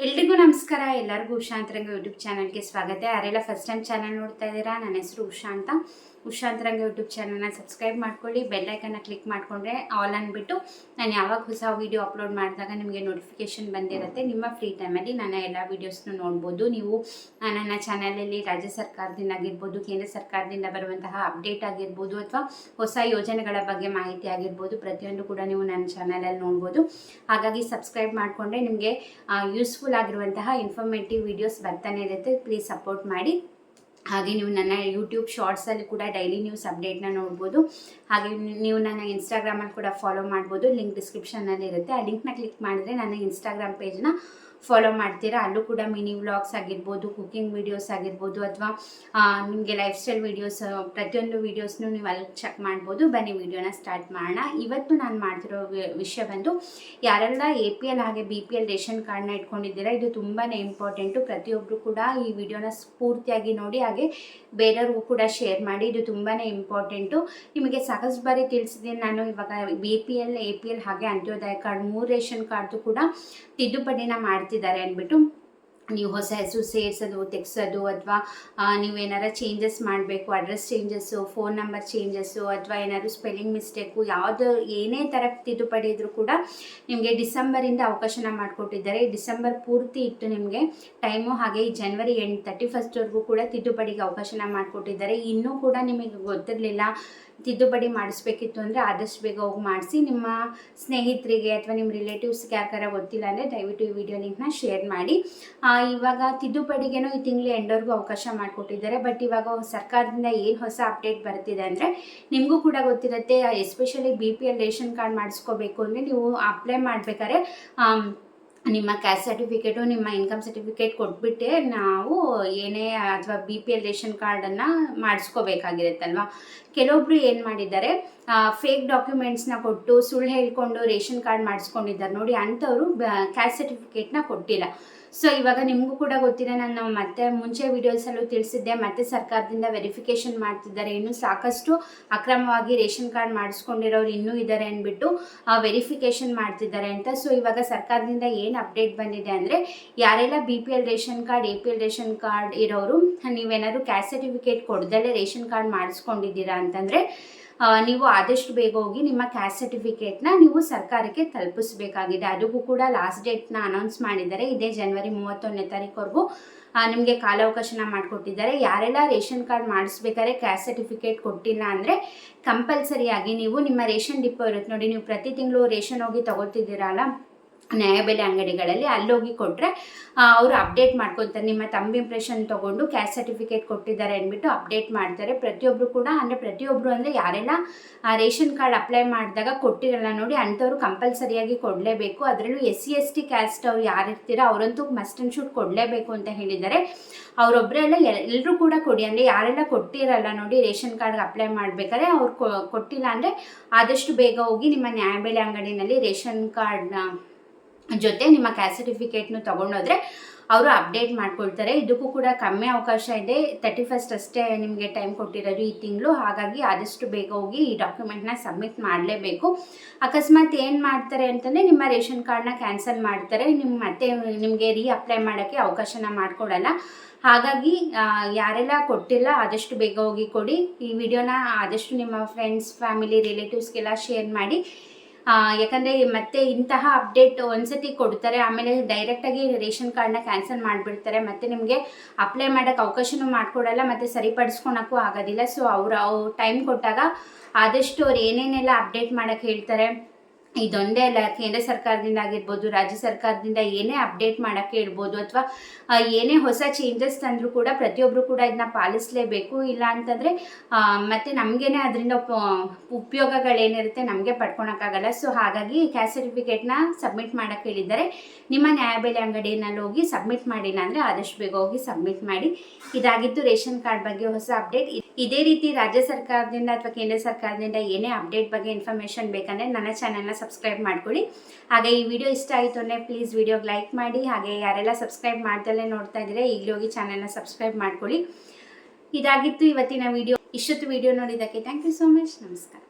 ಎಲ್ರಿಗೂ ನಮಸ್ಕಾರ. ಎಲ್ಲರಿಗೂ ಉಷಾ ಅಂತರಂಗ ಯೂಟ್ಯೂಬ್ ಚಾನಲ್ಗೆ ಸ್ವಾಗತ. ಯಾರೆಲ್ಲ ಫಸ್ಟ್ ಟೈಮ್ ಚಾನಲ್ ನೋಡ್ತಾ ಇದ್ದೀರಾ, ನನ್ನ ಹೆಸರು ಉಷಾ ಅಂತ. ಉಷಾ ಅಂತರಂಗ ಯೂಟ್ಯೂಬ್ ಚಾನಲ್ನ ಸಬ್ಸ್ಕ್ರೈಬ್ ಮಾಡ್ಕೊಳ್ಳಿ, ಬೆಲ್ ಐಕನ್ನ ಕ್ಲಿಕ್ ಮಾಡಿಕೊಂಡ್ರೆ ಆಲ್ ಅಂದ್ಬಿಟ್ಟು ನಾನು ಯಾವಾಗ ಹೊಸ ವೀಡಿಯೋ ಅಪ್ಲೋಡ್ ಮಾಡಿದಾಗ ನಿಮಗೆ ನೋಟಿಫಿಕೇಶನ್ ಬಂದಿರುತ್ತೆ. ನಿಮ್ಮ ಫ್ರೀ ಟೈಮಲ್ಲಿ ನನ್ನ ಎಲ್ಲ ವೀಡಿಯೋಸ್ನು ನೋಡ್ಬೋದು. ನೀವು ನನ್ನ ಚಾನಲಲ್ಲಿ ರಾಜ್ಯ ಸರ್ಕಾರದಿಂದ ಆಗಿರ್ಬೋದು, ಕೇಂದ್ರ ಸರ್ಕಾರದಿಂದ ಬರುವಂತಹ ಅಪ್ಡೇಟ್ ಆಗಿರ್ಬೋದು, ಅಥವಾ ಹೊಸ ಯೋಜನೆಗಳ ಬಗ್ಗೆ ಮಾಹಿತಿ ಆಗಿರ್ಬೋದು, ಪ್ರತಿಯೊಂದು ಕೂಡ ನೀವು ನನ್ನ ಚಾನಲಲ್ಲಿ ನೋಡ್ಬೋದು. ಹಾಗಾಗಿ ಸಬ್ಸ್ಕ್ರೈಬ್ ಮಾಡಿಕೊಂಡ್ರೆ ನಿಮಗೆ ಯೂಸ್ಫುಲ್ ಆಗಿರುವಂತಹ ಇನ್ಫಾರ್ಮೇಟಿವ್ ವಿಡಿಯೋಸ್ ಬರ್ತಾನೆ ಇರುತ್ತೆ. ಪ್ಲೀಸ್ ಸಪೋರ್ಟ್ ಮಾಡಿ. ಹಾಗೆ ನೀವು ನನ್ನ ಯೂಟ್ಯೂಬ್ ಶಾರ್ಟ್ಸಲ್ಲಿ ಕೂಡ ಡೈಲಿ ನ್ಯೂಸ್ ಅಪ್ಡೇಟ್ನ ನೋಡ್ಬೋದು. ಹಾಗೆ ನೀವು ನನ್ನ ಇನ್ಸ್ಟಾಗ್ರಾಮಲ್ಲಿ ಕೂಡ ಫಾಲೋ ಮಾಡ್ಬೋದು. ಲಿಂಕ್ ಡಿಸ್ಕ್ರಿಪ್ಷನಲ್ಲಿ ಇರುತ್ತೆ. ಆ ಲಿಂಕ್ನ ಕ್ಲಿಕ್ ಮಾಡಿದ್ರೆ ನನ್ನ ಇನ್ಸ್ಟಾಗ್ರಾಮ್ ಪೇಜ್ನ ಫಾಲೋ ಮಾಡ್ತೀರಾ. ಅಲ್ಲೂ ಕೂಡ ಮಿನಿ ವ್ಲಾಗ್ಸ್ ಆಗಿರ್ಬೋದು, ಕುಕಿಂಗ್ ವೀಡಿಯೋಸ್ ಆಗಿರ್ಬೋದು, ಅಥವಾ ನಿಮಗೆ ಲೈಫ್ ಸ್ಟೈಲ್ ವೀಡಿಯೋಸ್, ಪ್ರತಿಯೊಂದು ವೀಡಿಯೋಸ್ನು ನೀವು ಅಲ್ಲಿ ಚೆಕ್ ಮಾಡ್ಬೋದು. ಬನ್ನಿ ವಿಡಿಯೋನ ಸ್ಟಾರ್ಟ್ ಮಾಡೋಣ. ಇವತ್ತು ನಾನು ಮಾಡ್ತಿರೋ ವಿಷಯ ಬಂದು, ಯಾರೆಲ್ಲ APL ಹಾಗೆ BPL ರೇಷನ್ ಕಾರ್ಡ್ನ ಇಟ್ಕೊಂಡಿದ್ದೀರಾ, ಇದು ತುಂಬಾ ಇಂಪಾರ್ಟೆಂಟು. ಪ್ರತಿಯೊಬ್ಬರು ಕೂಡ ಈ ವಿಡಿಯೋನ ಸ್ಫೂರ್ತಿಯಾಗಿ ನೋಡಿ, ಹಾಗೆ ಬೇರೆಯವ್ರಿಗೂ ಕೂಡ ಶೇರ್ ಮಾಡಿ. ಇದು ತುಂಬಾ ಇಂಪಾರ್ಟೆಂಟು. ನಿಮಗೆ ಸಾಕಷ್ಟು ಬಾರಿ ತಿಳಿಸಿದ್ದೀನಿ ನಾನು. ಇವಾಗ BPL, APL ಹಾಗೆ ಅಂತ್ಯೋದಯ ಕಾರ್ಡ್ 3 ರೇಷನ್ ಕಾರ್ಡ್ದು ಕೂಡ ತಿದ್ದುಪಡಿನ ಮಾಡ್ತಿದ್ದಾರೆ ಅಂದ್ಬಿಟ್ಟು. ನೀವು ಹೊಸ ಹೆಸರು ಸೇರಿಸೋದು, ತೆಗ್ಸೋದು, ಅಥವಾ ನೀವೇನಾರ ಚೇಂಜಸ್ ಮಾಡಬೇಕು, address changes, phone number changes, ಅಥವಾ ಏನಾದರೂ ಸ್ಪೆಲ್ಲಿಂಗ್ ಮಿಸ್ಟೇಕು, ಏನೇ ಥರ ತಿದ್ದುಪಡಿ ಇದ್ರೂ ಕೂಡ ನಿಮಗೆ ಡಿಸೆಂಬರಿಂದ ಅವಕಾಶನ ಮಾಡಿಕೊಟ್ಟಿದ್ದಾರೆ. ಡಿಸೆಂಬರ್ ಪೂರ್ತಿ ಇತ್ತು ನಿಮಗೆ ಟೈಮು. ಹಾಗೆ ಈ ಜನವರಿ 31 ಕೂಡ ತಿದ್ದುಪಡಿಗೆ ಅವಕಾಶನ ಮಾಡಿಕೊಟ್ಟಿದ್ದಾರೆ. ಇನ್ನೂ ಕೂಡ ನಿಮಗೆ ಗೊತ್ತಿರಲಿಲ್ಲ ತಿದ್ದುಪಡಿ ಮಾಡಿಸ್ಬೇಕಿತ್ತು ಅಂದರೆ ಆದಷ್ಟು ಬೇಗ ಹೋಗಿ ಮಾಡಿಸಿ. ನಿಮ್ಮ ಸ್ನೇಹಿತರಿಗೆ ಅಥವಾ ನಿಮ್ಮ ರಿಲೇಟಿವ್ಸ್ಗೆ ಯಾರ್ಯಾರ ಗೊತ್ತಿಲ್ಲ ಅಂದರೆ ದಯವಿಟ್ಟು ಈ ವಿಡಿಯೋ ಲಿಂಕ್ನ ಶೇರ್ ಮಾಡಿ. ಇವಾಗ ತಿದ್ದುಪಡಿಗೇನೋ ಈ ತಿಂಗಳು ಎಂಡವರೆಗೂ ಅವಕಾಶ ಮಾಡಿಕೊಟ್ಟಿದ್ದಾರೆ. ಬಟ್ ಇವಾಗ ಸರ್ಕಾರದಿಂದ ಏನು ಹೊಸ ಅಪ್ಡೇಟ್ ಬರ್ತಿದೆ ಅಂದರೆ, ನಿಮಗೂ ಕೂಡ ಗೊತ್ತಿರುತ್ತೆ, ಎಸ್ಪೆಷಲಿ BPL ರೇಷನ್ ಕಾರ್ಡ್ ಮಾಡಿಸ್ಕೋಬೇಕು ಅಂದರೆ ನೀವು ಅಪ್ಲೈ ಮಾಡಬೇಕಾದ್ರೆ ನಿಮ್ಮ ಕ್ಯಾಸ್ಟ್ ಸರ್ಟಿಫಿಕೇಟು, ನಿಮ್ಮ ಇನ್ಕಮ್ ಸರ್ಟಿಫಿಕೇಟ್ ಕೊಟ್ಬಿಟ್ಟೆ ನಾವು ಏನೇ ಅಥವಾ BPL ರೇಷನ್ ಕಾರ್ಡನ್ನು ಮಾಡಿಸ್ಕೋಬೇಕಾಗಿರುತ್ತಲ್ವ. ಕೆಲವೊಬ್ರು ಏನು ಮಾಡಿದ್ದಾರೆ, ಫೇಕ್ ಡಾಕ್ಯುಮೆಂಟ್ಸ್ನ ಕೊಟ್ಟು ಸುಳ್ಳು ಹೇಳ್ಕೊಂಡು ರೇಷನ್ ಕಾರ್ಡ್ ಮಾಡಿಸ್ಕೊಂಡಿದ್ದಾರೆ ನೋಡಿ. ಅಂಥವರು ಕ್ಯಾಸ್ಟ್ ಸರ್ಟಿಫಿಕೇಟ್ನ ಕೊಟ್ಟಿಲ್ಲ. ಸೊ ಇವಾಗ ನಿಮಗೂ ಕೂಡ ಗೊತ್ತಿದೆ, ನಾನು ಮತ್ತೆ ಮುಂಚೆ ವೀಡಿಯೋಸಲ್ಲೂ ತಿಳಿಸಿದ್ದೆ, ಮತ್ತೆ ಸರ್ಕಾರದಿಂದ ವೆರಿಫಿಕೇಷನ್ ಮಾಡ್ತಿದ್ದಾರೆ. ಇನ್ನೂ ಸಾಕಷ್ಟು ಅಕ್ರಮವಾಗಿ ರೇಷನ್ ಕಾರ್ಡ್ ಮಾಡಿಸ್ಕೊಂಡಿರೋರು ಇನ್ನೂ ಇದ್ದಾರೆ ಅಂದ್ಬಿಟ್ಟು ವೆರಿಫಿಕೇಷನ್ ಮಾಡ್ತಿದ್ದಾರೆ ಅಂತ. ಸೊ ಇವಾಗ ಸರ್ಕಾರದಿಂದ ಏನು ಅಪ್ಡೇಟ್ ಬಂದಿದೆ ಅಂದರೆ, ಯಾರೆಲ್ಲ BPL ration card, APL ration card ಇರೋರು ನೀವೇನಾದರೂ ಕ್ಯಾಸ್ಟ್ ಸರ್ಟಿಫಿಕೇಟ್ ಕೊಡ್ದಲ್ಲೇ ರೇಷನ್ ಕಾರ್ಡ್ ಮಾಡಿಸ್ಕೊಂಡಿದ್ದೀರಾ ಅಂತಂದರೆ, ನೀವು ಆದಷ್ಟು ಬೇಗ ಹೋಗಿ ನಿಮ್ಮ ಕ್ಯಾಸ್ಟ್ ಸರ್ಟಿಫಿಕೇಟ್ನ ನೀವು ಸರ್ಕಾರಕ್ಕೆ ತಲುಪಿಸಬೇಕಾಗಿದೆ. ಅದಕ್ಕೂ ಕೂಡ ಲಾಸ್ಟ್ ಡೇಟ್ನ ಅನೌನ್ಸ್ ಮಾಡಿದ್ದಾರೆ. ಇದೇ ಜನವರಿ 31 ನಿಮಗೆ ಕಾಲಾವಕಾಶನ ಮಾಡಿಕೊಟ್ಟಿದ್ದಾರೆ. ಯಾರೆಲ್ಲ ರೇಷನ್ ಕಾರ್ಡ್ ಮಾಡಿಸ್ಬೇಕಾದ್ರೆ ಕ್ಯಾಸ್ಟ್ ಸರ್ಟಿಫಿಕೇಟ್ ಕೊಟ್ಟಿಲ್ಲ ಅಂದರೆ, ಕಂಪಲ್ಸರಿಯಾಗಿ ನೀವು ನಿಮ್ಮ ರೇಷನ್ ಡಿಪೋ ಇರುತ್ತೆ ನೋಡಿ, ನೀವು ಪ್ರತಿ ತಿಂಗಳು ರೇಷನ್ ಹೋಗಿ ತೊಗೊತಿದ್ದೀರಲ್ಲ ನ್ಯಾಯಬೆಲೆ ಅಂಗಡಿಗಳಲ್ಲಿ, ಅಲ್ಲೋಗಿ ಕೊಟ್ಟರೆ ಅವರು ಅಪ್ಡೇಟ್ ಮಾಡ್ಕೊತಾರೆ. ನಿಮ್ಮ ತಂಬ್ ಇಂಪ್ರೆಷನ್ ತೊಗೊಂಡು ಕ್ಯಾಸ್ಟ್ ಸರ್ಟಿಫಿಕೇಟ್ ಕೊಟ್ಟಿದ್ದಾರೆ ಅಂದ್ಬಿಟ್ಟು ಅಪ್ಡೇಟ್ ಮಾಡ್ತಾರೆ. ಪ್ರತಿಯೊಬ್ಬರು ಕೂಡ ಪ್ರತಿಯೊಬ್ಬರು ಅಂದರೆ ಯಾರೆಲ್ಲ ರೇಷನ್ ಕಾರ್ಡ್ ಅಪ್ಲೈ ಮಾಡಿದಾಗ ಕೊಟ್ಟಿರಲ್ಲ ನೋಡಿ, ಅಂಥವ್ರು ಕಂಪಲ್ಸರಿಯಾಗಿ ಕೊಡಲೇಬೇಕು. ಅದರಲ್ಲೂ SC/ST ಕ್ಯಾಸ್ಟ್ ಅವ್ರು ಯಾರಿರ್ತೀರೋ ಅವರಂತೂ ಮಸ್ಟ್ ಆ್ಯಂಡ್ ಶುಡ್ ಕೊಡಲೇಬೇಕು ಅಂತ ಹೇಳಿದ್ದಾರೆ. ಅವರೊಬ್ಬರೇ ಅಲ್ಲ, ಎಲ್ಲರೂ ಕೂಡ ಕೊಡಿ. ಅಂದರೆ ಯಾರೆಲ್ಲ ಕೊಟ್ಟಿರಲ್ಲ ನೋಡಿ ರೇಷನ್ ಕಾರ್ಡ್ಗೆ ಅಪ್ಲೈ ಮಾಡಬೇಕಾದ್ರೆ, ಅವ್ರು ಕೊಟ್ಟಿಲ್ಲ ಅಂದರೆ ಆದಷ್ಟು ಬೇಗ ಹೋಗಿ ನಿಮ್ಮ ನ್ಯಾಯಬೆಲೆ ಅಂಗಡಿನಲ್ಲಿ ರೇಷನ್ ಕಾರ್ಡ್ನ ಜೊತೆ ನಿಮ್ಮ ಕ್ಯಾಸ್ಟ್ ಸರ್ಟಿಫಿಕೇಟ್ನು ತೊಗೊಂಡೋದ್ರೆ ಅವರು ಅಪ್ಡೇಟ್ ಮಾಡ್ಕೊಳ್ತಾರೆ. ಇದಕ್ಕೂ ಕೂಡ ಕಮ್ಮಿ ಅವಕಾಶ ಇದೆ. 31 ಅಷ್ಟೇ ನಿಮಗೆ ಟೈಮ್ ಕೊಟ್ಟಿರೋದು ಈ ತಿಂಗಳು. ಹಾಗಾಗಿ ಆದಷ್ಟು ಬೇಗ ಹೋಗಿ ಈ ಡಾಕ್ಯುಮೆಂಟ್ನ ಸಬ್ಮಿಟ್ ಮಾಡಲೇಬೇಕು. ಅಕಸ್ಮಾತ್ ಏನು ಮಾಡ್ತಾರೆ ಅಂತಂದರೆ, ನಿಮ್ಮ ರೇಷನ್ ಕಾರ್ಡ್ನ ಕ್ಯಾನ್ಸಲ್ ಮಾಡ್ತಾರೆ. ಮತ್ತೆ ನಿಮಗೆ ಅಪ್ಲೈ ಮಾಡೋಕ್ಕೆ ಅವಕಾಶನ ಮಾಡಿಕೊಡಲ್ಲ. ಹಾಗಾಗಿ ಯಾರೆಲ್ಲ ಕೊಟ್ಟಿಲ್ಲ ಆದಷ್ಟು ಬೇಗ ಹೋಗಿ ಕೊಡಿ. ಈ ವಿಡಿಯೋನ ಆದಷ್ಟು ನಿಮ್ಮ ಫ್ರೆಂಡ್ಸ್, ಫ್ಯಾಮಿಲಿ, ರಿಲೇಟಿವ್ಸ್ಗೆಲ್ಲ ಶೇರ್ ಮಾಡಿ. ಯಾಕಂದರೆ ಮತ್ತೆ ಇಂತಹ ಅಪ್ಡೇಟ್ ಒಂದ್ಸತಿ ಕೊಡ್ತಾರೆ, ಆಮೇಲೆ ಡೈರೆಕ್ಟಾಗಿ ರೇಷನ್ ಕಾರ್ಡ್ನ ಕ್ಯಾನ್ಸಲ್ ಮಾಡಿಬಿಡ್ತಾರೆ. ಮತ್ತು ನಿಮಗೆ ಅಪ್ಲೈ ಮಾಡೋಕ್ಕೆ ಅವಕಾಶನೂ ಮಾಡಿಕೊಡಲ್ಲ, ಮತ್ತು ಸರಿಪಡಿಸ್ಕೊಳಕ್ಕೂ ಆಗೋದಿಲ್ಲ. ಸೊ ಅವರು ಟೈಮ್ ಕೊಟ್ಟಾಗ ಆದಷ್ಟು ಅವ್ರು ಏನೇನೆಲ್ಲ ಅಪ್ಡೇಟ್ ಮಾಡೋಕ್ಕೆ ಹೇಳ್ತಾರೆ, ಇದೊಂದೇ ಅಲ್ಲ, ಕೇಂದ್ರ ಸರ್ಕಾರದಿಂದ ಆಗಿರ್ಬೋದು, ರಾಜ್ಯ ಸರ್ಕಾರದಿಂದ ಏನೇ ಅಪ್ಡೇಟ್ ಮಾಡೋಕ್ಕೆ ಹೇಳ್ಬೋದು, ಅಥವಾ ಏನೇ ಹೊಸ ಚೇಂಜಸ್ ತಂದರೂ ಕೂಡ ಪ್ರತಿಯೊಬ್ಬರು ಕೂಡ ಇದನ್ನ ಪಾಲಿಸಲೇಬೇಕು. ಇಲ್ಲ ಅಂತಂದರೆ ಮತ್ತು ನಮಗೇನೆ ಅದರಿಂದ ಉಪಯೋಗಗಳೇನಿರುತ್ತೆ ನಮಗೆ ಪಡ್ಕೊಳಕ್ಕಾಗಲ್ಲ. ಸೊ ಹಾಗಾಗಿ ಕ್ಯಾಸ್ಟ್ ಸರ್ಟಿಫಿಕೇಟ್ನ ಸಬ್ಮಿಟ್ ಮಾಡೋಕ್ಕೆ ಹೇಳಿದ್ದಾರೆ. ನಿಮ್ಮ ನ್ಯಾಯಬೆಲೆ ಅಂಗಡಿನಲ್ಲಿ ಹೋಗಿ ಸಬ್ಮಿಟ್ ಮಾಡಿಲ್ಲ ಅಂದರೆ ಆದಷ್ಟು ಬೇಗ ಹೋಗಿ ಸಬ್ಮಿಟ್ ಮಾಡಿ. ಇದಾಗಿತ್ತು ರೇಷನ್ ಕಾರ್ಡ್ ಬಗ್ಗೆ ಹೊಸ ಅಪ್ಡೇಟ್. ಇದೇ ರೀತಿ ರಾಜ್ಯ ಸರ್ಕಾರದಿಂದ ಅಥವಾ ಕೇಂದ್ರ ಸರ್ಕಾರದಿಂದ ಏನೇ ಅಪ್ಡೇಟ್ ಬಗ್ಗೆ ಇನ್ಫಾರ್ಮೇಷನ್ ಬೇಕಂದರೆ ನನ್ನ ಚಾನಲ್ನ ಸಬ್ಸ್ಕ್ರೈಬ್ ಮಾಡ್ಕೊಳ್ಳಿ. ಹಾಗೆ ಈ ವಿಡಿಯೋ ಇಷ್ಟ ಆಯಿತು ಅಂದರೆ ಪ್ಲೀಸ್ ವಿಡಿಯೋಗೆ ಲೈಕ್ ಮಾಡಿ. ಹಾಗೆ ಯಾರೆಲ್ಲ ಸಬ್ಸ್ಕ್ರೈಬ್ ಮಾಡ್ದಲ್ಲೇ ನೋಡ್ತಾ ಇದ್ದೀರಾ, ಈಗಲೇ ಹೋಗಿ ಚಾನಲ್ನ ಸಬ್ಸ್ಕ್ರೈಬ್ ಮಾಡ್ಕೊಳ್ಳಿ. ಇದಾಗಿತ್ತು ಇವತ್ತಿನ ವಿಡಿಯೋ. ಇಷ್ಟೊತ್ತು ವಿಡಿಯೋ ನೋಡಿದ್ದಕ್ಕೆ ಥ್ಯಾಂಕ್ ಯು ಸೋ ಮಚ್. ನಮಸ್ಕಾರ.